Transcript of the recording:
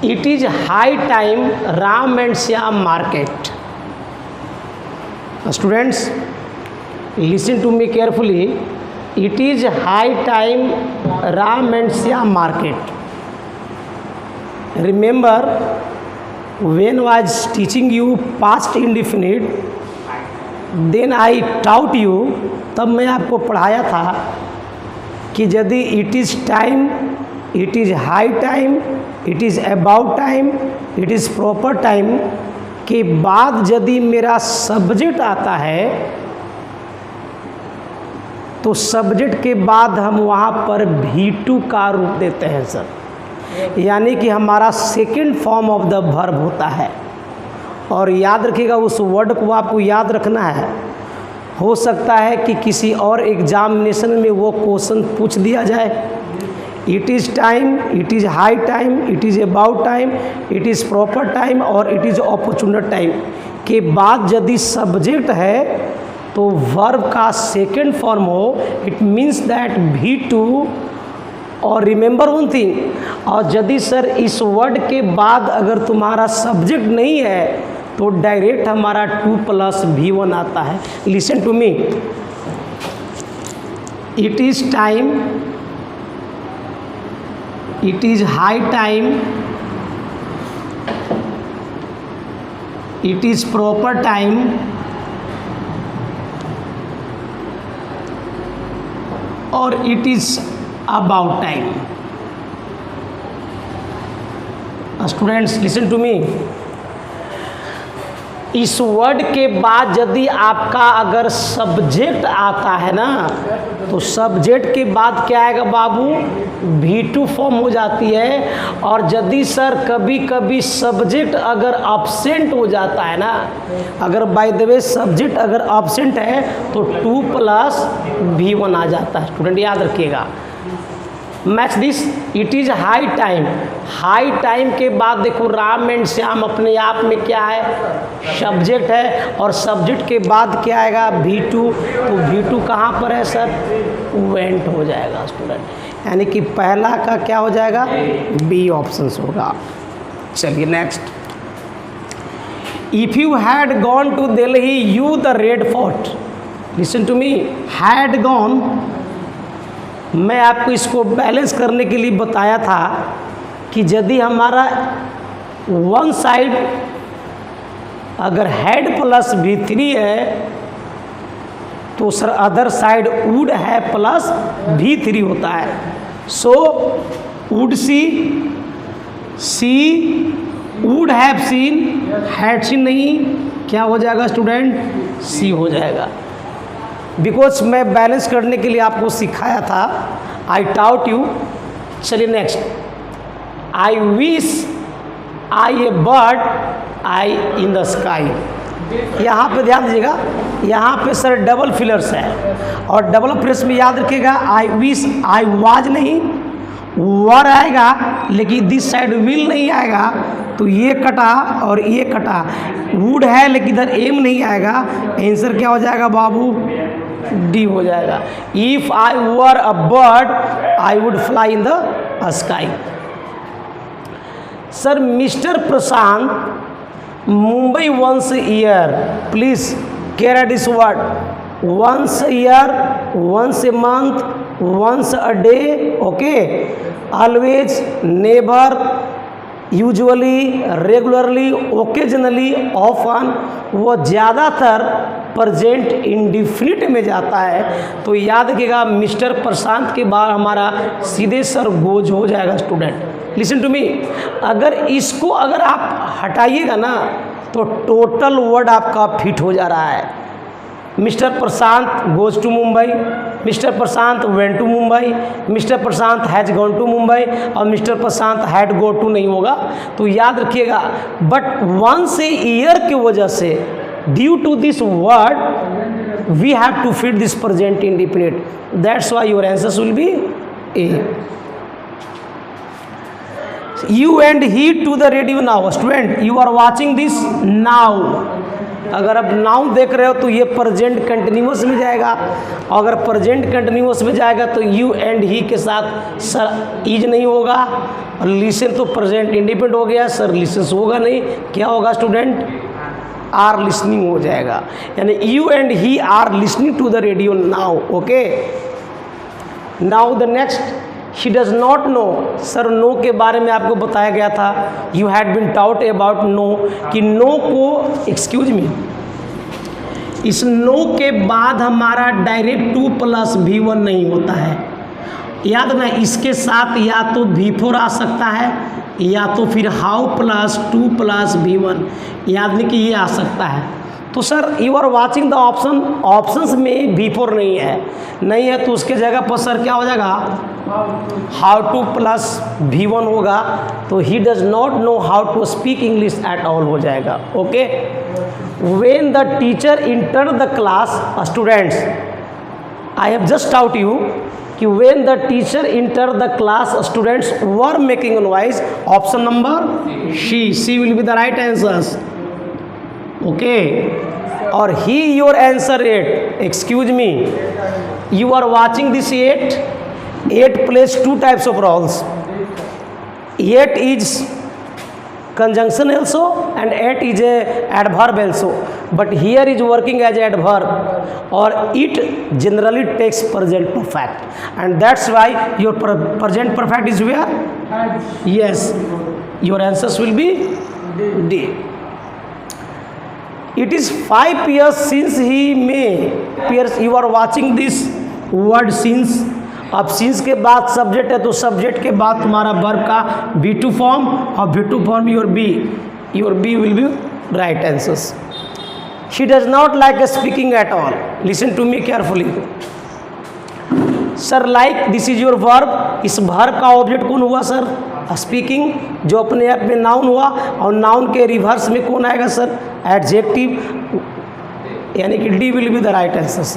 It is high time Ram and Shyam market. Students, listen to me carefully. It is high time Ram and Shyam market. Remember, when I was teaching you past indefinite, then I taught you, तब मैं आपको पढ़ाया था कि यदि it is time, it is high time, it is about time, it is proper time के बाद यदि मेरा सब्जेक्ट आता है तो सब्जेक्ट के बाद हम वहाँ पर V2 का रूप देते हैं सर, यानी कि हमारा second form of the verb होता है। और याद रखिएगा, उस वर्ड को आपको याद रखना है। हो सकता है कि किसी और एग्जामिनेशन में वो क्वेश्चन पूछ दिया जाए। It is time, it is high time, it is about time, it is proper time और इट इज़ अपॉर्चुनिटी टाइम के बाद यदि सब्जेक्ट है तो वर्ब का सेकंड फॉर्म हो, इट मीन्स दैट V2। और रिमेंबर वन थिंग, और यदि सर इस वर्ड के बाद अगर तुम्हारा सब्जेक्ट नहीं है तो डायरेक्ट हमारा 2 + V1 आता है। Listen to me, it is time, it is high time, it is proper time, और it is about time. Students listen to me, इस वर्ड के बाद यदि आपका अगर सब्जेक्ट आता है ना तो सब्जेक्ट के बाद क्या आएगा बाबू, V2 फॉर्म हो जाती है। और यदि सर कभी कभी सब्जेक्ट अगर अब्सेंट हो जाता है ना, अगर बाय द वे सब्जेक्ट अगर अब्सेंट है तो 2 + V1 आ जाता है। स्टूडेंट याद रखिएगा, match this, it is high time. High time के बाद देखो राम एंड श्याम अपने आप में क्या है, सब्जेक्ट है, और सब्जेक्ट के बाद क्या आएगा, V2। तो V2 कहाँ पर है सर, वेंट हो जाएगा स्टूडेंट, यानी कि पहला का क्या हो जाएगा, बी ऑप्शन होगा। चलिए next, if you had gone to Delhi you the Red Fort. Listen to me, had gone, मैं आपको इसको बैलेंस करने के लिए बताया था कि यदि हमारा वन साइड अगर हैड + V3 है तो सर अदर साइड वुड है + V3 होता है। So would see, would have seen, had seen नहीं, क्या हो जाएगा स्टूडेंट, सी हो जाएगा। बिकॉज मैं बैलेंस करने के लिए आपको सिखाया था, आई टाउट यू। चलिए next, I wish I A bird I in the sky. यहाँ पे ध्यान दीजिएगा, यहाँ पे सर डबल फिलर्स है, और डबल फिलर्स में याद रखिएगा आई विश, आई वाज नहीं, वर आएगा लेकिन दिस साइड विल नहीं आएगा, तो ये कटा और ये कटा। वुड है लेकिन इधर एम नहीं आएगा, आंसर क्या हो जाएगा बाबू, डी हो जाएगा। If I were a bird I would fly in the sky. Sir mister Prashant Mumbai once year, please care this word, once year, once a month, once a day, okay, always, never, usually, regularly, occasionally, often, वो ज़्यादातर present indefinite में जाता है। तो याद रखिएगा mister प्रशांत के बाद हमारा सीधे सर गोज हो जाएगा। स्टूडेंट लिसन टू मी, अगर इसको अगर आप हटाइएगा ना तो टोटल वर्ड आपका फिट हो जा रहा है। Mister Prashant goes to Mumbai, Mister Prashant went to Mumbai, Mister Prashant has gone to Mumbai, और Mister Prashant had go to नहीं होगा। तो याद रखिएगा, बट वंस ए ईयर की वजह से due to this word we have to fit this present indefinite, that's why your answers will be A. You and he to the radio now. Student, you are watching this now. अगर आप noun देख रहे हो तो ये present continuous में जाएगा, अगर प्रेजेंट कंटिन्यूअस में जाएगा तो यू एंड ही के साथ सर इज नहीं होगा, और लिसन तो प्रेजेंट इंडिपेंडेंट हो गया, सर लिसन्स होगा नहीं, क्या होगा स्टूडेंट, आर लिसनिंग हो जाएगा, यानी you and he are listening to the radio now. Okay, now the next, she does not know, sir know के बारे में आपको बताया गया था, you had been taught about know, कि नो को, एक्सक्यूज मी, इस नो के बाद हमारा डायरेक्ट 2 + V1 नहीं होता है, याद ना, इसके साथ या तो V4 आ सकता है या तो फिर हाउ + 2 + V1, याद नहीं कि ये आ सकता है। तो sir you are watching the option, options में V4 नहीं है तो उसके जगह पर सर क्या हो जाएगा, हाउ टू + V1 होगा, तो he does not know how to speak English at all हो जाएगा। Okay, when the teacher enter the class, students I have just taught you कि when the teacher enter the class students were making noise, option number C will be the right answers. Okay, और he your answer 8, excuse me, you are watching this 8 plays 2 types of roles, 8 is conjunction also and 8 is a adverb also, but here is working as a adverb or it generally takes present perfect, and that's why your present perfect is where, yes, your answers will be D. It is 5 years since he may appears, you are watching this word since, अब since के बाद subject है तो subject के बाद तुम्हारा verb का V2 form, और V2 form your B will be right answers. She does not like speaking at all. Listen to me carefully. Sir like this is your verb, इस वर्ब का object कौन हुआ sir, speaking, जो अपने आप में noun हुआ, और नाउन के रिवर्स में कौन आएगा सर, एडजेक्टिव, यानी कि D will be the right answer sir.